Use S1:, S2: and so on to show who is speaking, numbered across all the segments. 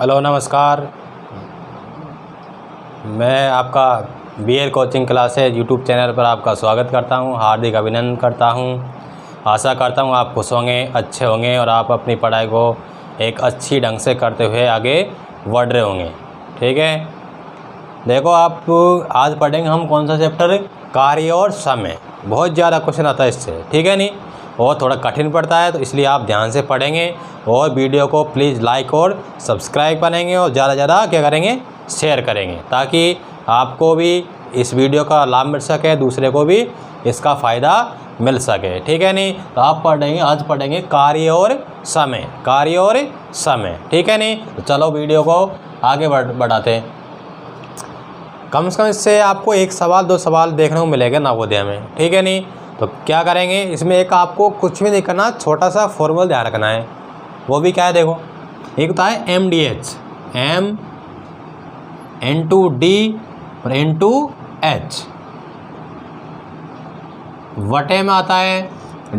S1: Hello नमस्कार। मैं आपका BL coaching classes YouTube channel पर आपका स्वागत करता हूं, हार्दिक अभिनंदन करता हूं। आशा करता हूं आप खुश होंगे, अच्छे होंगे और आप अपनी पढ़ाई को एक अच्छी ढंग से करते हुए आगे बढ़ रहे होंगे। ठीक है, देखो आप आज पढ़ेंगे हम कौन सा चैप्टर, कार्य और समय। बहुत ज़्यादा क्वेश्चन आता है इससे, ठीक है नहीं, और थोड़ा कठिन पड़ता है, तो इसलिए आप ध्यान से पढ़ेंगे और वीडियो को प्लीज़ लाइक और सब्सक्राइब करेंगे और ज़्यादा ज़्यादा क्या करेंगे, शेयर करेंगे, ताकि आपको भी इस वीडियो का लाभ मिल सके, दूसरे को भी इसका फ़ायदा मिल सके। ठीक है नहीं, तो आप पढ़ेंगे, आज पढ़ेंगे कार्य और समय, कार्य और समय। ठीक है नहीं, तो चलो वीडियो को आगे बढ़ाते हैं। कम से कम इससे आपको एक सवाल दो सवाल देखने को मिलेगा नवोदय में। ठीक है नहीं, तो क्या करेंगे, इसमें एक आपको कुछ भी नहीं करना, छोटा सा फॉर्मूला ध्यान रखना है। वो भी क्या है, देखो एक होता है MDH, M N2D और N2H, वटे में आता है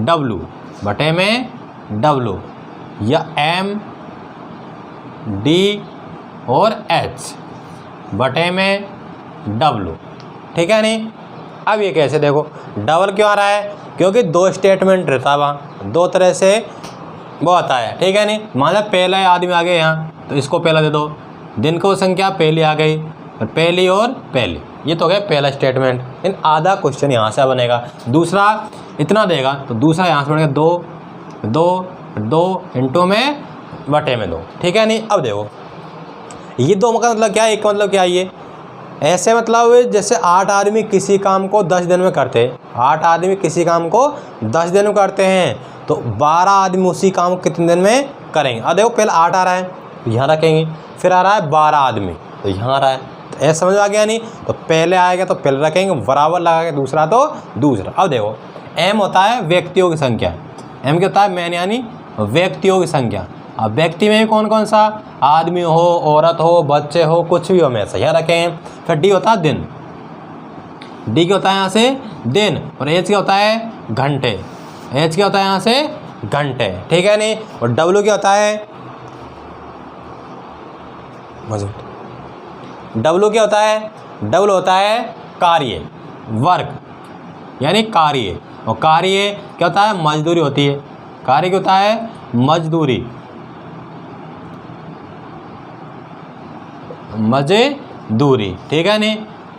S1: W, वटे में W, या M D और H, वटे में W। ठीक है नहीं, अब ये कैसे, देखो डबल क्यों आ रहा है, क्योंकि दो स्टेटमेंट रहता है वहाँ, दो तरह से वो आता है। ठीक है नहीं, मान लो पहला आदमी आ गया यहाँ, तो इसको पहला दे दो, दिन को संख्या पहली आ गई, और पहली और पहली, ये तो हो गया पहला स्टेटमेंट। इन आधा क्वेश्चन यहाँ से बनेगा। दूसरा इतना देगा, तो दूसरा यहाँ से बनेगा दो दो दो इंटू में बटे में दो। ठीक है नहीं, अब देखो ये दो का मतलब क्या है, एक मतलब क्या है, ये ऐसे मतलब जैसे 8 आदमी किसी काम को 10 दिन में करते हैं, 8 आदमी किसी काम को 10 दिन में करते हैं, तो 12 आदमी उसी काम को कितने दिन में करेंगे। अब देखो पहले 8 आ रहा है तो यहाँ रखेंगे, फिर आ रहा है 12 आदमी तो यहाँ आ रहा है, तो ऐसा समझ आ गया नहीं, तो पहले आएगा तो पहले रखेंगे, बराबर लगा के दूसरा तो दूसरा। अब देखो M होता है व्यक्तियों की संख्या, M क्या होता है, मैन यानी व्यक्तियों की संख्या। अब व्यक्ति में भी कौन कौन सा, आदमी हो, औरत हो, बच्चे हो, कुछ भी हो, मैं ऐसा यहाँ रखें। फिर D होता है दिन, D क्या होता है यहाँ से दिन, और H क्या होता है घंटे, H क्या होता है यहाँ से घंटे। ठीक है नहीं, और W क्या होता है, W क्या होता है, W होता है कार्य, वर्क यानी कार्य, और कार्य क्या होता है, मजदूरी होती है, कार्य क्या होता है, मजदूरी, मजदूरी। ठीक है नहीं,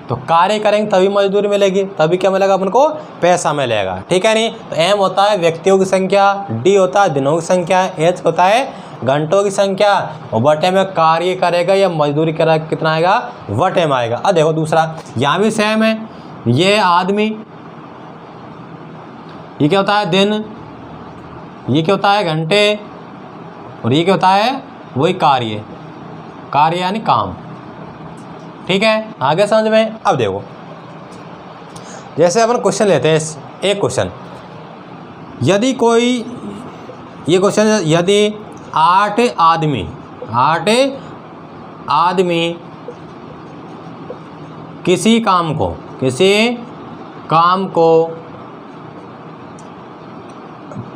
S1: तो कार्य करेंगे तभी मजदूरी मिलेगी, तभी क्या मिलेगा अपन को, पैसा मिलेगा। ठीक है नहीं, तो M होता है व्यक्तियों की संख्या, D होता है दिनों की संख्या, H होता है घंटों की संख्या, और बटे में कार्य करेगा या मजदूरी करेगा कितना आएगा, वटे में आएगा। अब देखो दूसरा यहाँ भी सेम है, ये आदमी, ये क्या होता है दिन, ये क्या होता है घंटे, और ये क्या होता है वही कार्य, कार्य यानी काम। ठीक है, आगे समझ में। अब देखो जैसे अपन क्वेश्चन लेते हैं, एक क्वेश्चन, यदि कोई, ये क्वेश्चन, यदि 8 आदमी किसी काम को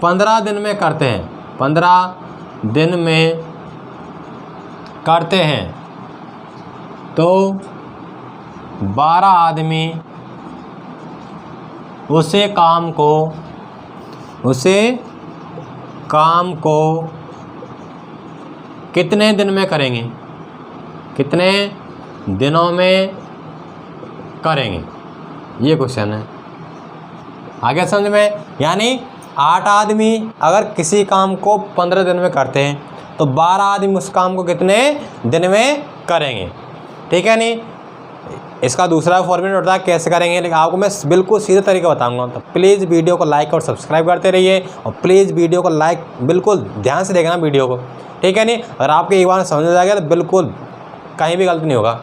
S1: 15 दिन में करते हैं, 15 दिन में करते हैं, तो 12 आदमी उसे काम को कितने दिन में करेंगे, कितने दिनों में करेंगे, ये क्वेश्चन है। आगे समझ में, यानी 8 आदमी अगर किसी काम को 15 दिन में करते हैं, तो 12 आदमी उस काम को कितने दिन में करेंगे। ठीक है नहीं, इसका दूसरा फॉर्मूला होता है कैसे करेंगे, लेकिन आपको मैं बिल्कुल सीधे तरीका बताऊंगा। तो प्लीज़ वीडियो को लाइक और सब्सक्राइब करते रहिए, और प्लीज़ वीडियो को लाइक बिल्कुल ध्यान से देखना वीडियो को। ठीक है नहीं, अगर आपको एक बार समझ आ गया तो बिल्कुल कहीं भी गलत नहीं होगा।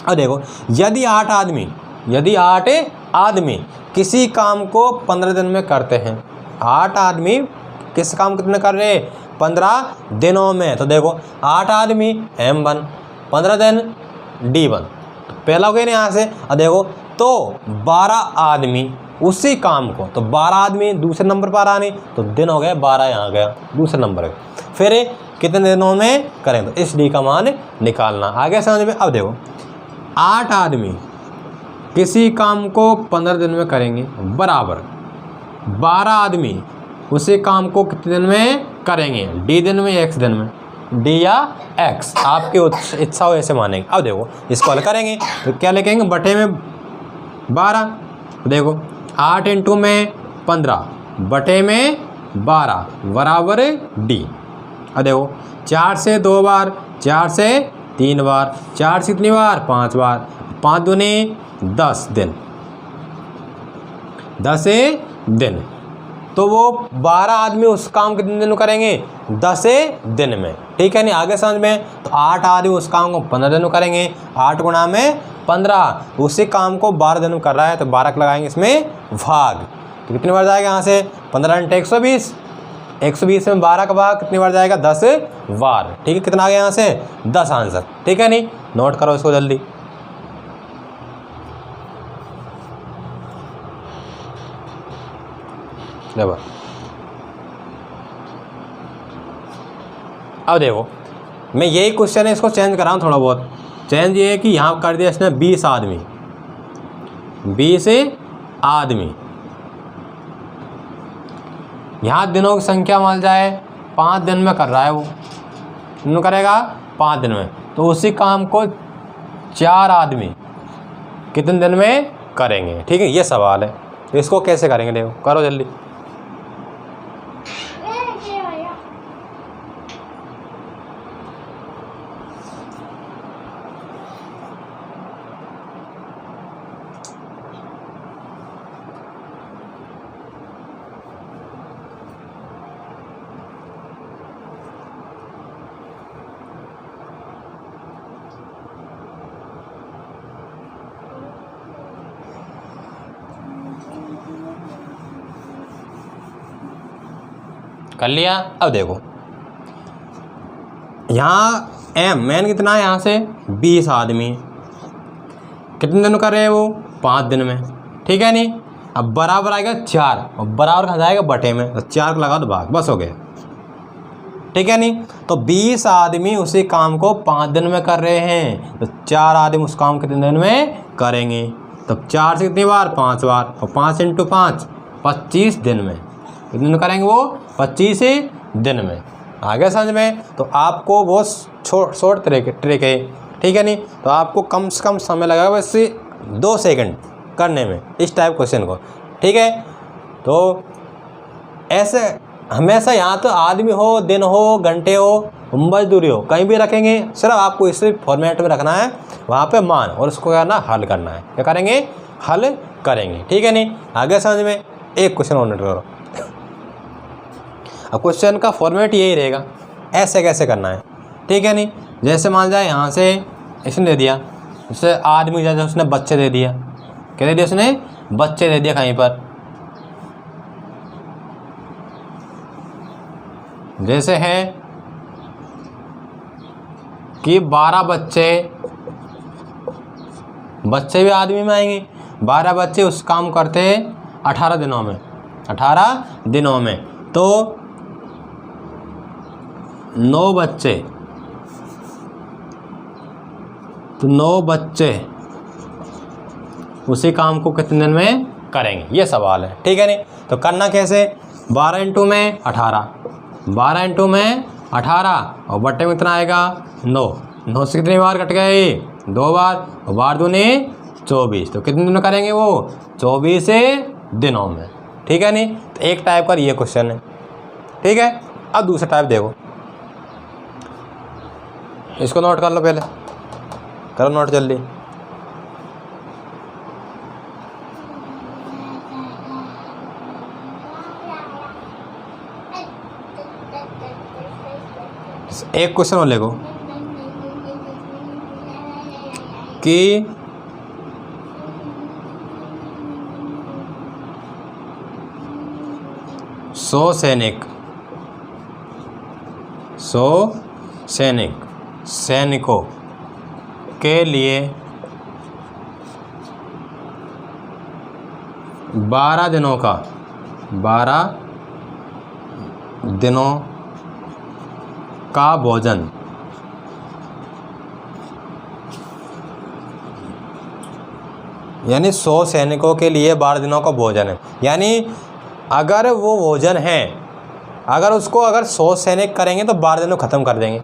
S1: अब देखो यदि 8 आदमी किसी काम को 15 दिन में करते हैं, 8 आदमी किस काम कितने कर रहे हैं, 15 दिनों में, तो देखो 8 आदमी M1, 15 दिन D1, पहला हो गया ना यहाँ से। अब देखो तो 12 आदमी उसी काम को, तो 12 आदमी दूसरे नंबर पर आने, तो दिन हो गया 12 यहाँ गया दूसरे नंबर पे। फिर कितने दिनों में करेंगे, तो इस डी का मान निकालना। आगे समझ में। अब देखो 8 आदमी किसी काम को 15 दिन में करेंगे बराबर 12 आदमी उसी काम को कितने दिन में करेंगे, डी दिन में या एक्स दिन में, डी या एक्स, आपकी इच्छा हो ऐसे मानेंगे। अब देखो इसको हल करेंगे तो क्या लिखेंगे, बटे में 12, देखो 8 इंटू में 15 बटे में 12 बराबर डी। अब देखो 4 से 2 बार, 4 से 3 बार, 4 से कितनी बार, 5 बार, 5 दूनी 10 दिन, 10 दिन। तो वो 12 आदमी उस काम कितने दिन में करेंगे, 10 दिन में, ठीक है नहीं। आगे समझ में। तो 8 आदमी उस काम को 15 दिन में करेंगे, 8 गुणा में 15, उसी काम को 12 दिन में कर रहा है तो 12 लगाएंगे इसमें भाग, तो कितनी बार जाएगा यहाँ से, 15 × 120, 120 में 12 का भाग कितनी बार जाएगा, 10 बार, ठीक है। कितना आ गया यहाँ से, 10 आंसर, ठीक है नहीं। नोट करो इसको जल्दी। देखो अब देखो मैं यही क्वेश्चन है, इसको चेंज कराऊँ थोड़ा बहुत। चेंज ये है कि यहाँ कर दिया इसने 20 आदमी, 20 आदमी, यहाँ दिनों की संख्या मान जाए 5 दिन में कर रहा है वो, दिन करेगा 5 दिन में, तो उसी काम को 4 आदमी कितने दिन में करेंगे, ठीक है। ये सवाल है, तो इसको कैसे करेंगे, देखो करो जल्दी। कर लिया। अब देखो यहाँ एम मैन कितना है, यहाँ से 20 आदमी कितने दिन कर रहे हैं वो, 5 दिन में, ठीक है नहीं। अब बराबर आएगा 4 और बराबर कहाँ जाएगा, बटे में, तो 4 को लगा दो भाग, बस हो गया, ठीक है नहीं। तो 20 आदमी उसी काम को 5 दिन में कर रहे हैं, तो 4 आदमी उस काम कितने दिन में करेंगे, तो 4 से कितनी बार, 5 बार, और 5 × 5 25 दिन में, कितने दिन करेंगे वो, 25 दिन में। आगे समझ में। तो आपको वो शॉर्ट ट्रिक है, ठीक है नहीं। तो आपको कम से कम समय लगेगा वैसे 2 सेकंड करने में इस टाइप क्वेश्चन को, ठीक है। तो ऐसे हमेशा यहाँ तो आदमी हो, दिन हो, घंटे हो, मजदूरी हो, कहीं भी रखेंगे, सिर्फ आपको इस फॉर्मेट में रखना है, वहाँ पे मान, और उसको करना हल करना है, क्या करेंगे, हल करेंगे, ठीक है नहीं। आगे समझ में। एक क्वेश्चन और नोट करो। अब क्वेश्चन का फॉर्मेट यही रहेगा, ऐसे कैसे करना है, ठीक है नहीं। जैसे मान जाए यहाँ से इसने दे दिया, जैसे आदमी जैसे उसने बच्चे दे दिया, क्या दे दिया उसने, बच्चे दे दिया कहीं पर, जैसे है कि 12 बच्चे भी आदमी में आएंगे, 12 बच्चे उस काम करते हैं 18 दिनों में, 18 दिनों में, तो 9 बच्चे, तो 9 बच्चे उसी काम को कितने दिन में करेंगे, ये सवाल है, ठीक है नहीं। तो करना कैसे, 12 × में 18, 12 × में 18 और बट्टे में कितना आएगा, 9, 9 से कितनी बार कट गए, 2 बार, और बार दूनी 24, तो कितने दिन में करेंगे वो, 24 दिनों में, ठीक है नहीं। तो एक टाइप का ये क्वेश्चन है, ठीक है। अब दूसरा टाइप देखो, इसको नोट कर लो, पहले करो नोट जल्दी। एक क्वेश्चन और लिखो कि सौ सैनिकों के लिए 12 दिनों का भोजन, यानी 100 सैनिकों के लिए 12 दिनों का भोजन है। यानी अगर वो भोजन है, अगर उसको अगर 100 सैनिक करेंगे तो 12 दिन में ख़त्म कर देंगे।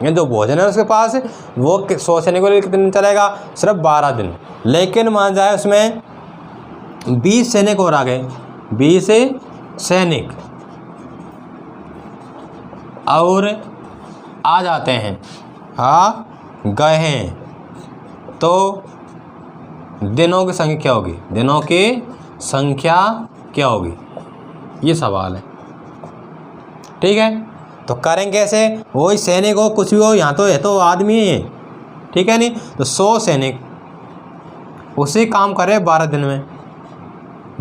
S1: ये जो भोजन है उसके पास वो 100 सैनिकों के लिए कितने दिन चलेगा, सिर्फ 12 दिन। लेकिन मान जाए उसमें 20 सैनिक और आ गए, 20 सैनिक और आ जाते हैं, आ गए हैं, तो दिनों की संख्या क्या होगी, दिनों की संख्या क्या होगी, ये सवाल है। ठीक है, तो करेंगे कैसे, वही सैनिक हो कुछ भी हो, यहाँ तो है तो आदमी है, ठीक है नहीं, तो 100 सैनिक उसी काम करे 12 दिन में,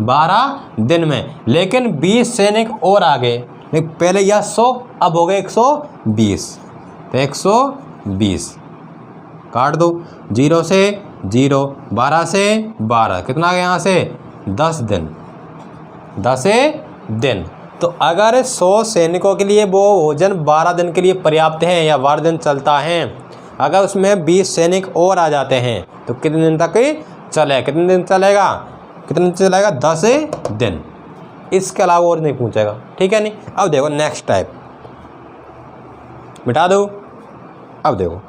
S1: 12 दिन में। लेकिन 20 सैनिक और आ गए, पहले यह 100 अब हो गए 120, तो 120 काट दो, 0 से 0, 12 से 12, कितना आ गया यहाँ से 10 दिन, 10 दिन। तो अगर 100 सैनिकों के लिए वो भोजन 12 दिन के लिए पर्याप्त है या 12 दिन चलता है, अगर उसमें 20 सैनिक और आ जाते हैं तो कितने दिन तक चले, कितने दिन चलेगा, कितने दिन चलेगा 10 दिन, इसके अलावा और नहीं पूछेगा। ठीक है नहीं। अब देखो नेक्स्ट टाइप, मिटा दो। अब देखो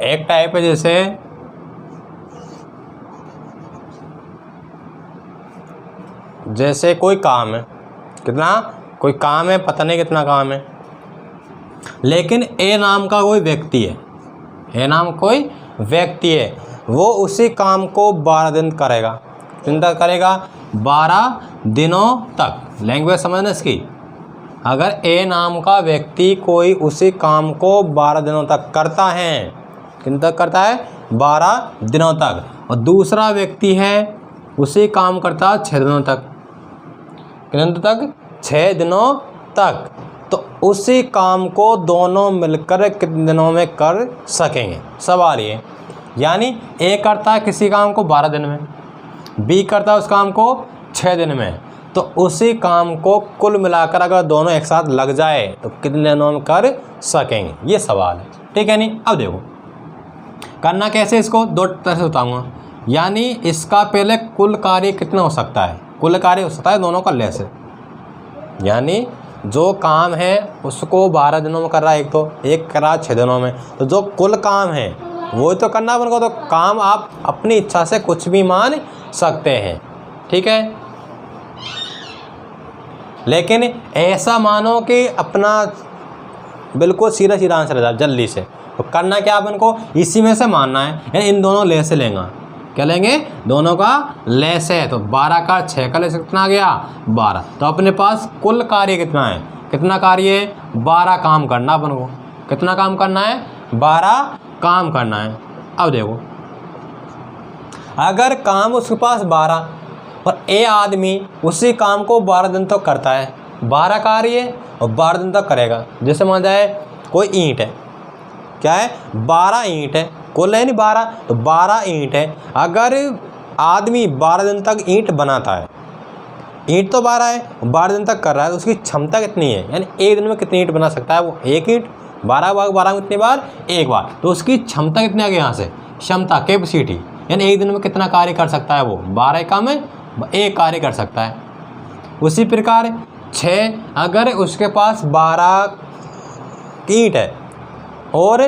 S1: एक टाइप है जैसे कोई काम है, कितना कोई काम है, पता नहीं कितना काम है, लेकिन ए नाम का कोई व्यक्ति है, ए नाम कोई व्यक्ति है, वो उसी काम को 12 दिन करेगा, कितने तक करेगा 12 दिनों तक। लैंग्वेज समझना इसकी, अगर ए नाम का व्यक्ति कोई उसी काम को 12 दिनों तक करता है, कितने तक करता है 12 दिनों तक, और दूसरा व्यक्ति है उसी काम करता है 6 दिनों तक, कितने तक 6 दिनों तक, तो उसी काम को दोनों मिलकर कितने दिनों में कर सकेंगे, सवाल ये। यानी ए करता है किसी काम को 12 दिन में, बी करता है उस काम को 6 दिन में, तो उसी काम को कुल मिलाकर अगर दोनों एक साथ लग जाए तो कितने दिनों में कर सकेंगे, ये सवाल है। ठीक है नहीं। अब देखो करना कैसे, इसको 2 तरह से बताऊंगा। यानी इसका पहले कुल कार्य कितना हो सकता है, कुल कार्य हो सकता है दोनों का लेस है, यानी जो काम है उसको 12 दिनों में कर रहा है एक, तो एक कर रहा है 6 दिनों में, तो जो कुल काम है वो तो करना अपन को, तो काम आप अपनी इच्छा से कुछ भी मान सकते हैं। ठीक है, लेकिन ऐसा मानो कि अपना बिल्कुल सीधा सीधा आंसर है जल्दी से, तो करना क्या अपन को इसी में से मानना है, यानी इन दोनों ले से लेंगे, क्या लेंगे, दोनों का लेस है, तो 12 का 6 का लेस कितना आ गया 12, तो अपने पास कुल कार्य कितना है, कितना कार्य है 12 काम करना अपन को, कितना काम करना है 12 काम करना है। अब देखो अगर काम उसके पास 12 और ए आदमी उसी काम को 12 दिन तक करता है, 12 कार्य और 12 दिन तक करेगा। जैसे मान जाए कोई ईंट है, क्या है 12 ईंट है, कुल है नहीं 12, तो 12 ईंट है। अगर आदमी 12 दिन तक ईंट बनाता है, ईंट तो 12 है, 12 दिन तक कर रहा है, तो उसकी क्षमता कितनी है, यानी एक दिन में कितनी ईंट बना सकता है वो, एक ईंट, 12 भाग 12 में कितनी बार, एक बार, तो उसकी क्षमता कितनी आ गई यहाँ से, क्षमता कैपेसिटी, यानी एक दिन में कितना कार्य कर सकता है वो, 12 का में एक कार्य कर सकता है। उसी प्रकार 6, अगर उसके पास 12 ईंट है और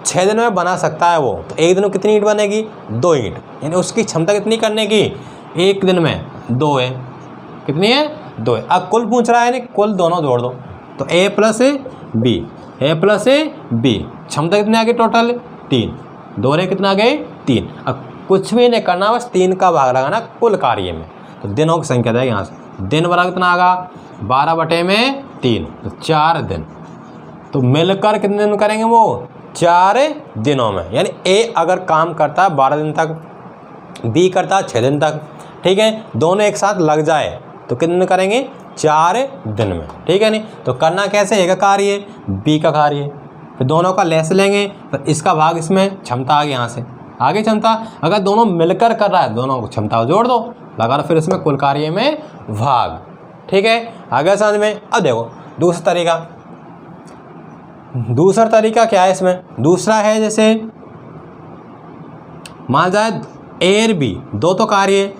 S1: 6 दिन में बना सकता है वो, तो एक दिन में कितनी ईंट बनेगी? 2 ईंट, यानी उसकी क्षमता कितनी करने की? एक दिन में 2 है। कितनी है? 2 है। अब कुल पूछ रहा है, यानी कुल दोनों जोड़ दो, तो a plus B, a plus B, क्षमता कितनी आ गई टोटल? 3, 2 रे कितना आ गए? 3। अब कुछ भी नहीं करना, बस 3 का भाग लगाना कुल कार्य में, तो दिनों की संख्या देगा यहाँ से। दिन बराबर कितना आगा? 12/3, तो 4 दिन। तो मिलकर कितने दिन करेंगे वो? 4 दिनों में, यानी ए अगर काम करता है 12 दिन तक, बी करता है 6 दिन तक, ठीक है, दोनों एक साथ लग जाए तो कितने दिन करेंगे? 4 दिन में, ठीक है नहीं। तो करना कैसे? ए का कार्य, बी का कार्य, फिर दोनों का लेस लेंगे, तो इसका भाग इसमें, क्षमता आ गई यहाँ से, आगे क्षमता। अगर दोनों मिलकर कर रहा है, दोनों को क्षमता जोड़ दो, लगा फिर इसमें कुल कार्य में भाग, ठीक है। आगे समझ में। अब देखो दूसरा तरीका क्या है इसमें? दूसरा है जैसे मान जाए ए और बी दो तो कार्य,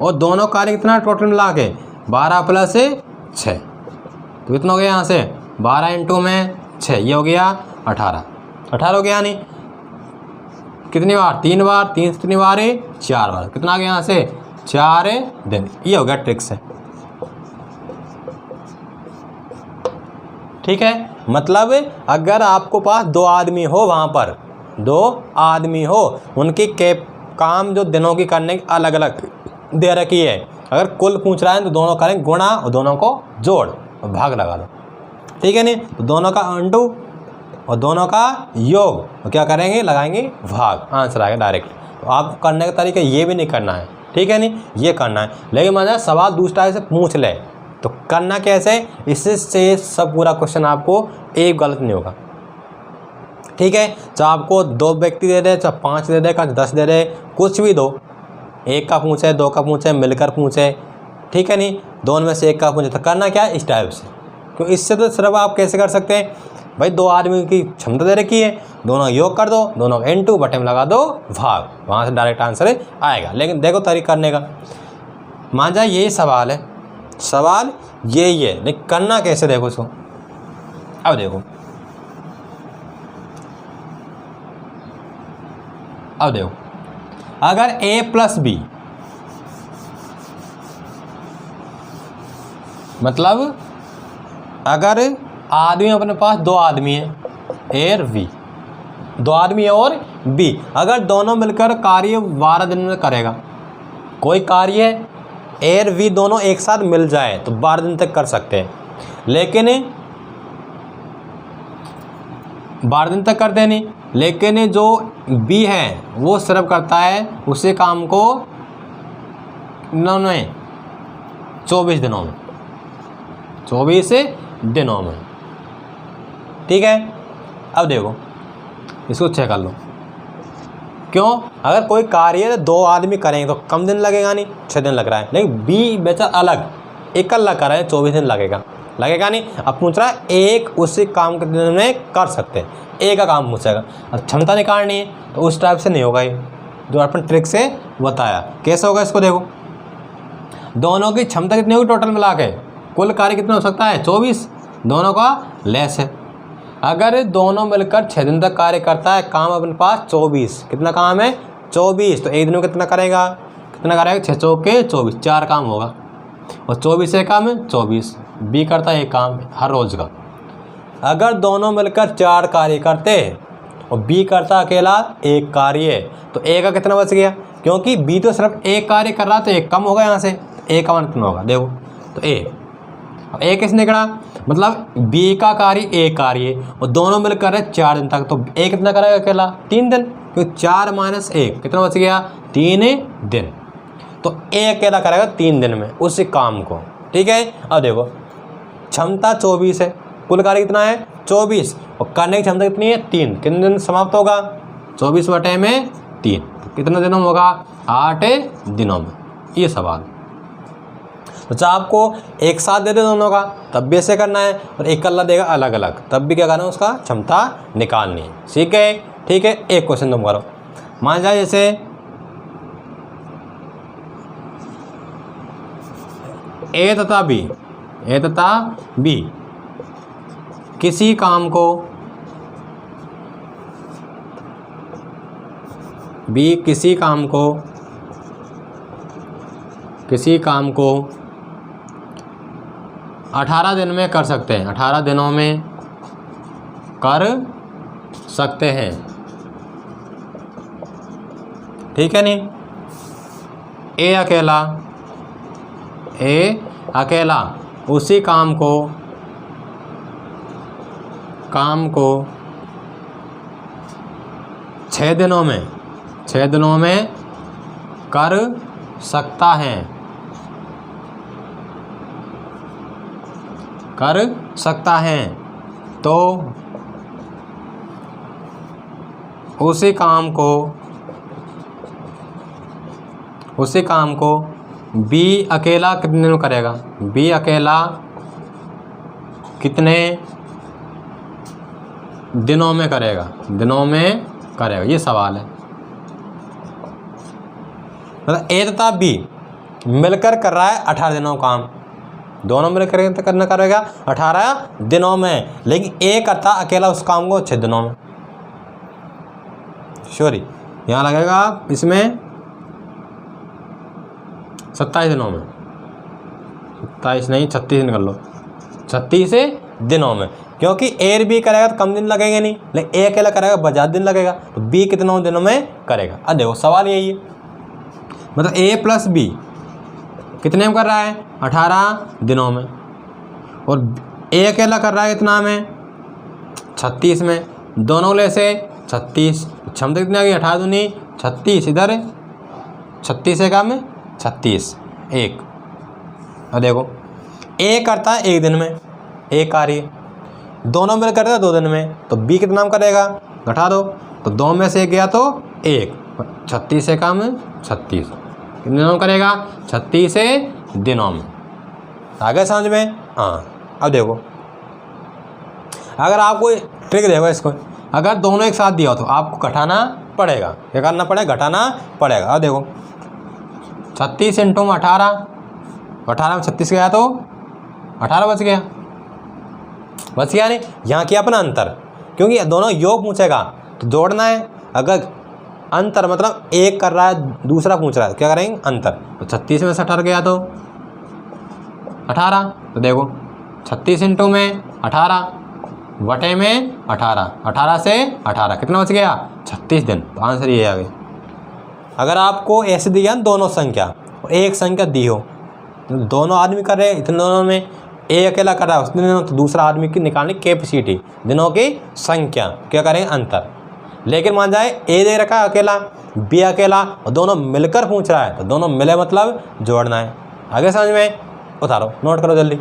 S1: और दोनों कार्य कितना टोटल मिला के 12 प्लस 6, तो कितना हो गया यहाँ से? 12 इंटू में 6, ये हो गया 18 हो गया। नहीं कितनी बार? 3 बार, 3 से कितनी बार है? 4 बार। कितना आ गया यहाँ से? 4 दिन। ये हो गया ट्रिक से, ठीक है। मतलब अगर आपको पास 2 आदमी हो, वहाँ पर 2 आदमी हो, उनकी काम जो दिनों की करने की अलग अलग दे रखी है, अगर कुल पूछ रहा है तो दोनों करें गुणा और दोनों को जोड़ और भाग लगा दो, ठीक है नहीं। तो दोनों का अंडू और दोनों का योग, तो क्या करेंगे? लगाएंगे भाग, आंसर आएगा डायरेक्ट। तो आप करने का तरीका ये भी नहीं करना है, ठीक है नहीं, ये करना है। लेकिन मान सवाल दूसरा से पूछ ले तो करना कैसे? इससे सब पूरा क्वेश्चन आपको एक गलत नहीं होगा, ठीक है। चाहे आपको 2 व्यक्ति दे दे, चाहे 5 दे दे, चाहे 10 दे दे, कुछ भी दो, 1 का पूछे, 2 का पूछे, मिलकर पूछे, ठीक है नहीं, दोनों में से 1 का पूछे, तो करना क्या है? इस टाइप से। क्यों? इससे तो सिर्फ आप कैसे कर सकते हैं भाई? 2 आदमी की क्षमता दे रखी है, दोनों योग कर दो, दोनों का N2 बटे में लगा दो भाग, वहाँ से डायरेक्ट आंसर आएगा। लेकिन देखो तरीका करने का, मान जाए यही सवाल है, सवाल यही है, लेकिन करना कैसे देखो इसको। अब देखो अगर a प्लस बी, मतलब अगर आदमी अपने पास 2 आदमी है, ए और बी, 2 आदमी और बी, अगर दोनों मिलकर कार्य 12 दिन में करेगा, कोई कार्य ए और बी दोनों एक साथ मिल जाए तो 12 दिन तक कर सकते हैं, लेकिन 12 दिन तक करते नहीं। लेकिन जो बी है वो सिर्फ करता है उसी काम को 24 दिनों में, 24 दिनों में, ठीक है। अब देखो इसको चेक कर लो, क्यों? अगर कोई कार्य 2 आदमी करेंगे तो कम दिन लगेगा, नहीं 6 दिन लग रहा है, लेकिन बी बेचारा अलग इकल्ला कर रहा है, 24 दिन लगेगा नहीं। अब पूछ रहा है एक उसी काम के दिन में कर सकते हैं, एक का काम पूछेगा, अब क्षमता निकालनी है, तो उस टाइप से नहीं होगा ये, जो अपन ट्रिक से बताया। कैसे होगा इसको देखो, दोनों की क्षमता कितनी होगी टोटल मिला के? कुल कार्य कितना हो सकता है? 24, दोनों का लेस है। अगर दोनों मिलकर 6 दिन तक कार्य करता है, काम अपने पास 24, कितना काम है? 24, तो एक दिन में कितना करेगा? 6 चौके 24, 4 काम होगा, और 24 से काम है 24, बी करता है एक काम हर रोज़ का। अगर दोनों मिलकर 4 कार्य करते और बी करता अकेला एक कार्य, तो ए का कितना बच गया? क्योंकि बी तो सिर्फ एक कार्य कर रहा, तो एक कम होगा यहाँ से, ए का मान कितना होगा देखो, तो ए, अब ए किसने करा? मतलब बी का कार्य एक कार्य और दोनों मिलकर है 4 दिन तक, तो ए कितना करेगा अकेला? 3 दिन, क्योंकि 4 - 1 कितना बच गया? 3 दिन, तो ए अकेला करेगा 3 दिन में उस काम को, ठीक है। अब देखो क्षमता 24 है, कुल कार्य कितना है? 24, और करने की क्षमता कितनी है? 3, कितने दिन समाप्त होगा? 24/3, कितने दिनों में होगा? 8 दिनों में। ये सवाल तो चाहे आपको एक साथ दे दे दोनों का तब भी ऐसे करना है, और एक कल्ला देगा अलग अलग तब भी क्या करना है? उसका क्षमता निकालनी है, ठीक है। ठीक है, एक क्वेश्चन तुम करो, मान जाए जैसे ए तथा बी किसी काम को बी किसी काम को 18 दिन में कर सकते हैं, 18 दिनों में कर सकते हैं, ठीक है नहीं। ए अकेला उसी काम को 6 दिनों में कर सकता है, तो उसी काम को बी अकेला कितने दिनों करेगा, बी अकेला कितने दिनों में करेगा, ये सवाल है। मतलब ए तथा बी मिलकर कर रहा है 18 दिनों का काम, दोनों मिलकर करेगा 18 दिनों में, लेकिन ए करता अकेला उस काम को 6 दिनों में। सॉरी, यहाँ लगेगा इसमें 27 दिनों में, 27 नहीं 36 दिन कर लो, 36 दिनों में, क्योंकि ए और बी करेगा तो कम दिन लगेंगे नहीं, लेकिन ए अकेला करेगा बहुत ज़्यादा दिन लगेगा, तो बी कितने दिनों में करेगा। अब देखो सवाल यही है, मतलब ए प्लस बी कितने में कर रहा है, 18 दिनों में, और ए अकेला कर रहा है कितना में, 36 में, दोनों ले से 36, क्षमता कितनी आ गई 18 दूनी 36, इधर 36 है काम में 36 एक। अब देखो ए करता है 1 दिन में, ए कार्य दोनों में करता है 2 दिन में, तो बी कितना में करेगा, घटा दो, तो 2 में से 1 गया तो 1, 36 है काम में 36, कितने दिनों में करेगा, 36 दिनों में। आगे समझ में। हाँ अब देखो, अगर आपको ट्रिक देखो इसको, अगर दोनों एक साथ दिया हो तो आपको घटाना पड़ेगा, क्या करना पड़ेगा, घटाना पड़ेगा। अब देखो 36 इंटू में 18 में 36 गया तो 18 बच गया नहीं। यहाँ किया अपना अंतर, क्योंकि दोनों योग पूछेगा तो जोड़ना है, अगर अंतर मतलब एक कर रहा है दूसरा पूछ रहा है, क्या करेंगे अंतर, तो 36 में से 18 गया तो 18, तो देखो 36 इंटू में 18 बटे में 18 से 18 कितना बच गया, 36 दिन, तो आंसर ये आ गया। अगर आपको ऐसे दिया दोनों संख्या और एक संख्या दी हो, तो दोनों आदमी कर रहे हैं इतने दोनों में, ए अकेला कर रहा है उसने दिनों, तो दूसरा आदमी की निकालनी कैपेसिटी, दिनों की संख्या, क्या करेंगे अंतर। लेकिन मान जाए ए दे रखा है अकेला, बी अकेला, और दोनों मिलकर पूछ रहा है, तो दोनों मिले मतलब जोड़ना है। आगे समझ में, उतारो नोट करो जल्दी।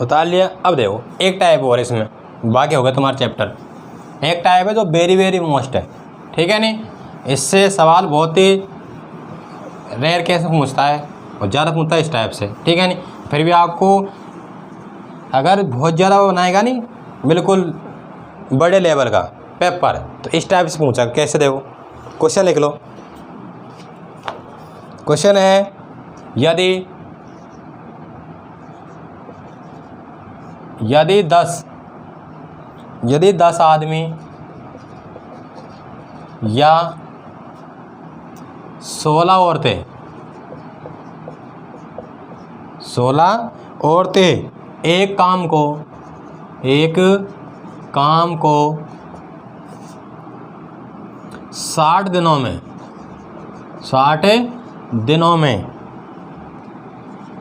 S1: उतार लिया। अब देखो एक टाइप और इसमें बाकी हो गया तुम्हारा चैप्टर। एक टाइप है जो वेरी वेरी मोस्ट है, ठीक है नहीं, इससे सवाल बहुत ही रेयर केस में पूछता है और ज़्यादा पूछता है इस टाइप से, ठीक है नहीं। फिर भी आपको अगर बहुत ज़्यादा बनाएगा नहीं बिल्कुल बड़े लेवल का पेपर, तो इस टाइप से पूछा। कैसे देखो क्वेश्चन लिख लो। क्वेश्चन है यदि 10 आदमी या 16 औरतें एक काम को 60 दिनों में, 60 दिनों में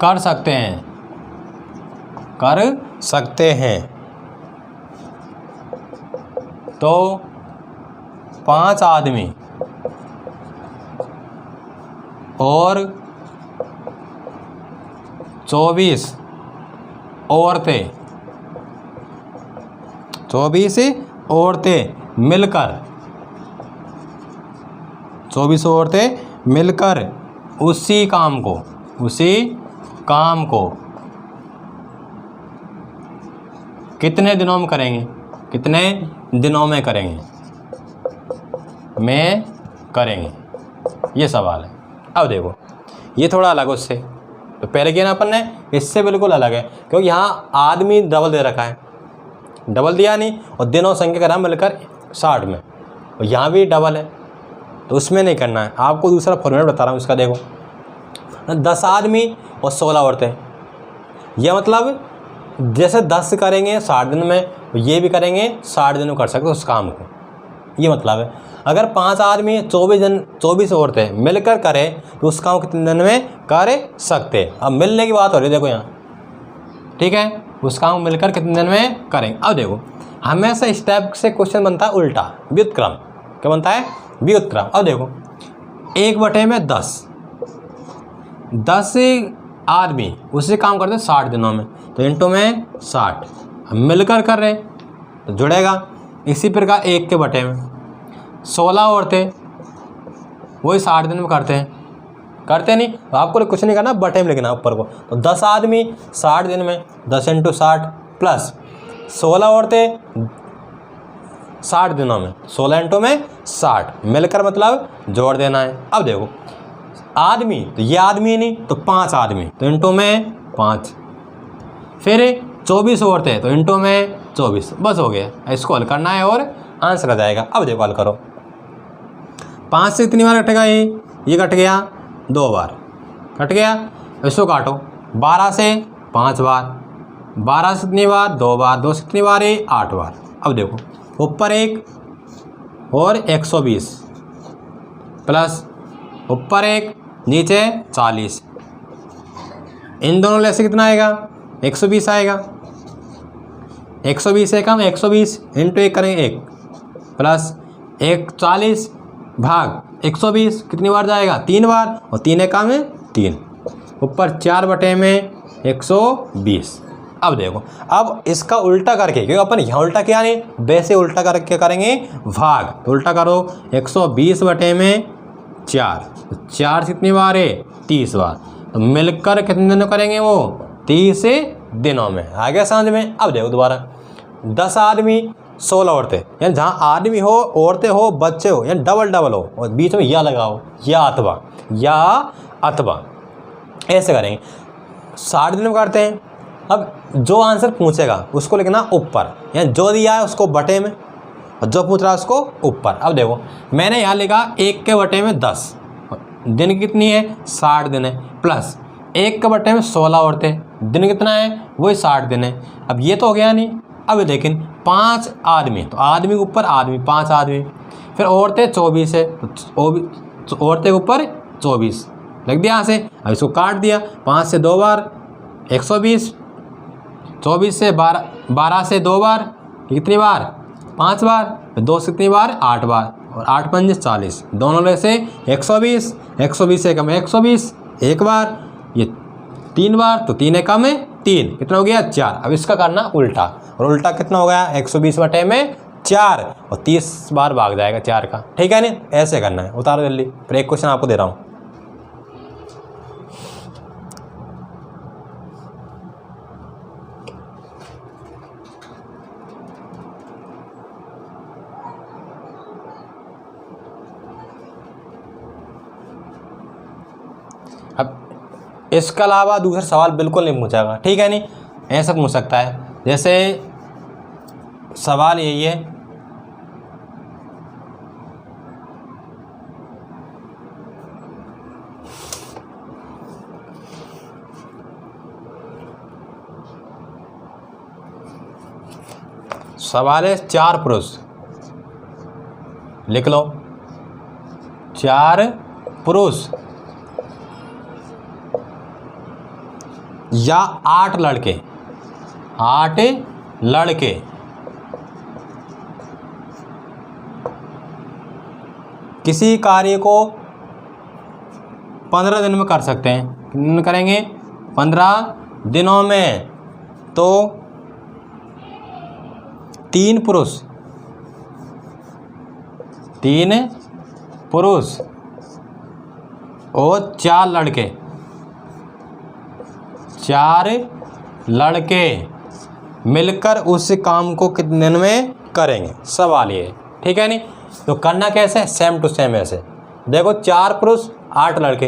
S1: कर सकते हैं, कर सकते हैं। तो 5 आदमी और 24 औरतें, 24 औरतें मिलकर, 24 औरतें मिलकर उसी काम को, उसी काम को कितने दिनों में करेंगे, कितने दिनों में करेंगे, में करेंगे, ये सवाल है। अब देखो ये थोड़ा अलग उससे, तो पहले किया ना अपन ने, इससे बिल्कुल अलग है, क्योंकि यहाँ आदमी डबल दे रखा है, डबल दिया नहीं, और दिनों संख्या का नाम मिलकर 60 में, और यहाँ भी डबल है, तो उसमें नहीं करना है। आपको दूसरा फॉर्मेट बता रहा हूँ इसका, देखो 10 आदमी और 16 औरतें, यह मतलब जैसे 10 करेंगे 60 दिन में, ये भी करेंगे 60 दिन में कर सकते उस काम को, ये मतलब है। अगर 5 आदमी 24 औरतें मिलकर करें तो उस काम कितने दिन में कर सकते। अब मिलने की बात हो रही है, देखो यहाँ, ठीक है, उस काम मिलकर कितने दिन में करेंगे। अब देखो हमेशा इस टाइप से क्वेश्चन बनता है उल्टा, व्युत्क्रम। क्या बनता है? व्युत्क्रम। अब देखो 1/10, 10 आदमी उसी काम करते 60 दिनों में, तो इंटू में 60, हम मिलकर कर रहे तो जुड़ेगा। इसी प्रकार 1/में 16 औरतें वही 60 दिन में करते नहीं, तो आपको कुछ नहीं करना, बटे में लिखना ऊपर को। तो 10 आदमी 60 दिन में, 10 × 60 प्लस 16 औरतें 60 दिनों में, 16 × 60 मिलकर मतलब जोड़ देना है। अब देखो आदमी, तो ये आदमी नहीं, तो 5 आदमी, तो इंटू में 5, फिर 24 औरतें, तो इंटू में 24, बस हो गया। इसको हल करना है और आंसर आ जाएगा। अब देखो हल करो, 5 से कितनी बार कटेगा? ये कट गया 2 बार, कट गया। इसको काटो, 12 से 5 बार, 12 से कितनी बार? 2 बार, 2 से कितनी बार? 8 बार। अब देखो ऊपर 1 और 120 प्लस ऊपर 1 नीचे 40, इन दोनों में से कितना आएगा? 120 आएगा। 120 से कम 120 इंटू 1 करेंगे 1 प्लस 140 भाग 120 कितनी बार जाएगा? 3 बार, और 3 कम है 3, ऊपर 4/120। अब देखो, अब इसका उल्टा करके, क्योंकि अपन यहाँ उल्टा किया नहीं, वैसे उल्टा करके करेंगे भाग, तो उल्टा करो 120/4, 4 से कितनी बार है? 30 बार, तो मिलकर कितने दिनों करेंगे वो? 30 दिनों में। आ गया समझ में? अब देखो दोबारा, 10 आदमी 16 औरतें, यानी जहाँ आदमी हो, औरतें हो, बच्चे हो, यानी डबल डबल हो, और बीच में या लगाओ, या अथवा ऐसे करेंगे। 60 दिन में करते हैं। अब जो आंसर पूछेगा उसको लिखना ऊपर, यानी जो दिया है उसको बटे में, और जो पूछ रहा है उसको ऊपर। अब देखो मैंने यहाँ लिखा 1/10, दिन कितनी है? 60 दिन है, प्लस 1/में 16 औरतें, दिन कितना है? वही 60 दिन है। अब ये तो हो गया नहीं। अब लेकिन 5 आदमी, तो आदमी के ऊपर आदमी, 5 आदमी, फिर औरतें 24 है, तो औरतें के ऊपर 24 लग दिया यहाँ से। अब इसको काट दिया, 5 से 2 बार 120, 24 से 12 से 2 बार, कितनी बार? 5 बार, फिर 2 से कितनी बार? 8 बार, और 8 × 5 = 40, दोनों में से 120, 120 से कम 120 एक बार, ये 3 बार, तो 3 कम है 3, कितना हो गया? 4। अब इसका करना उल्टा, और उल्टा कितना हो गया? 120/4, और 30 बार भाग जाएगा 4 का, ठीक है नहीं? ऐसे करना है। उतारो जल्दी, फिर एक क्वेश्चन आपको दे रहा हूँ। अब इसके अलावा दूसरा सवाल बिल्कुल नहीं पूछेगा, ठीक है नहीं? ऐसा पूछ सकता है, जैसे सवाल यही है, सवाल है 4 पुरुष, लिख लो, 4 पुरुष या 8 लड़के, 8 लड़के किसी कार्य को 15 दिन में कर सकते हैं। कितने दिन करेंगे? 15 दिनों में। तो 3 पुरुष, 3 पुरुष और 4 लड़के, 4 लड़के मिलकर उस काम को कितने दिन में करेंगे? सवाल ये, ठीक है नहीं। तो करना कैसे? सेम टू सेम ऐसे देखो, 4 पुरुष 8 लड़के,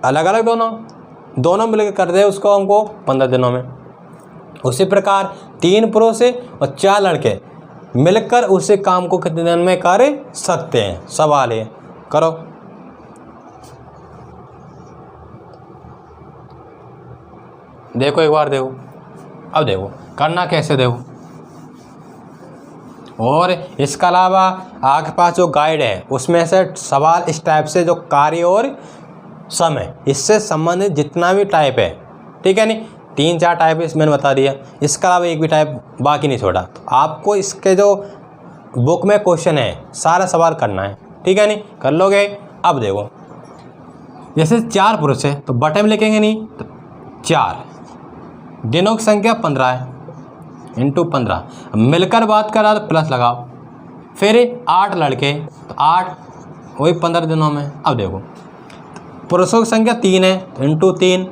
S1: अलग अलग दोनों मिलकर कर दे उसको हमको 15 दिनों में। उसी प्रकार 3 पुरुष और 4 लड़के मिलकर उसी काम को कितने दिन में कर सकते हैं? सवाल है, करो। देखो एक बार, देखो अब देखो करना कैसे, देखो। और इसके अलावा आपके पास जो गाइड है उसमें से सवाल इस टाइप से, जो कार्य और समय, इससे संबंधित जितना भी टाइप है, ठीक है नहीं, 3-4 टाइप इसमें मैंने बता दिया। इसके अलावा एक भी टाइप बाकी नहीं छोड़ा। तो आपको इसके जो बुक में क्वेश्चन है सारा सवाल करना है, ठीक है नहीं, कर लोगे। अब देखो जैसे 4 पुरुष है तो बटे में लिखेंगे नहीं, तो 4 दिनों की संख्या 15 है, इंटू 15। मिलकर बात करा तो प्लस लगाओ। फिर 8 लड़के, तो 8 वही 15 दिनों में। अब देखो पुरुषों की संख्या 3 है तो इंटू 3,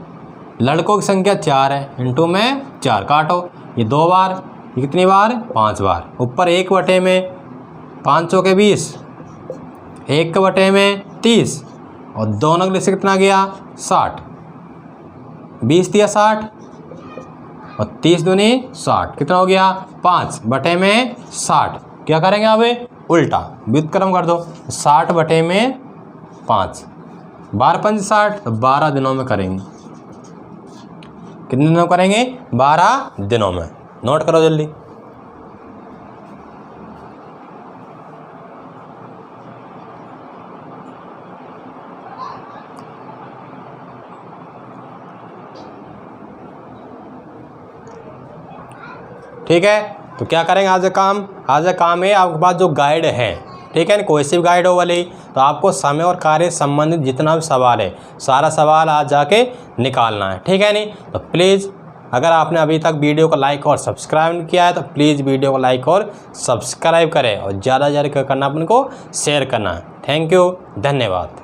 S1: लड़कों की संख्या 4 है, इंटू में 4 काटो। ये 2 बार, ये कितनी बार? 5 बार। ऊपर 1 बटे में 5 के 20, 1 के बटे में 30 और दोनों के लिए से कितना गया? 60। 20 दिया 60 और 30 दूनी 60, कितना हो गया? 5 बटे में 60। क्या करेंगे अब? उल्टा व्युत्क्रम कर दो, 60 बटे में 5, 12 पंच 60, तो 12 दिनों में करेंगे। कितने दिनों करेंगे? 12 दिनों में। नोट करो जल्दी। ठीक है, तो क्या करेंगे आज का काम है आपके पास जो गाइड है, ठीक है ना, कोई सी भी गाइड हो वाली, तो आपको समय और कार्य संबंधित जितना भी सवाल है सारा सवाल आज जाके निकालना है, ठीक है नहीं। तो प्लीज़ अगर आपने अभी तक वीडियो को लाइक और सब्सक्राइब नहीं किया है तो प्लीज़ वीडियो को लाइक और सब्सक्राइब करें और ज़्यादा करना, अपन को शेयर करना है। थैंक यू, धन्यवाद।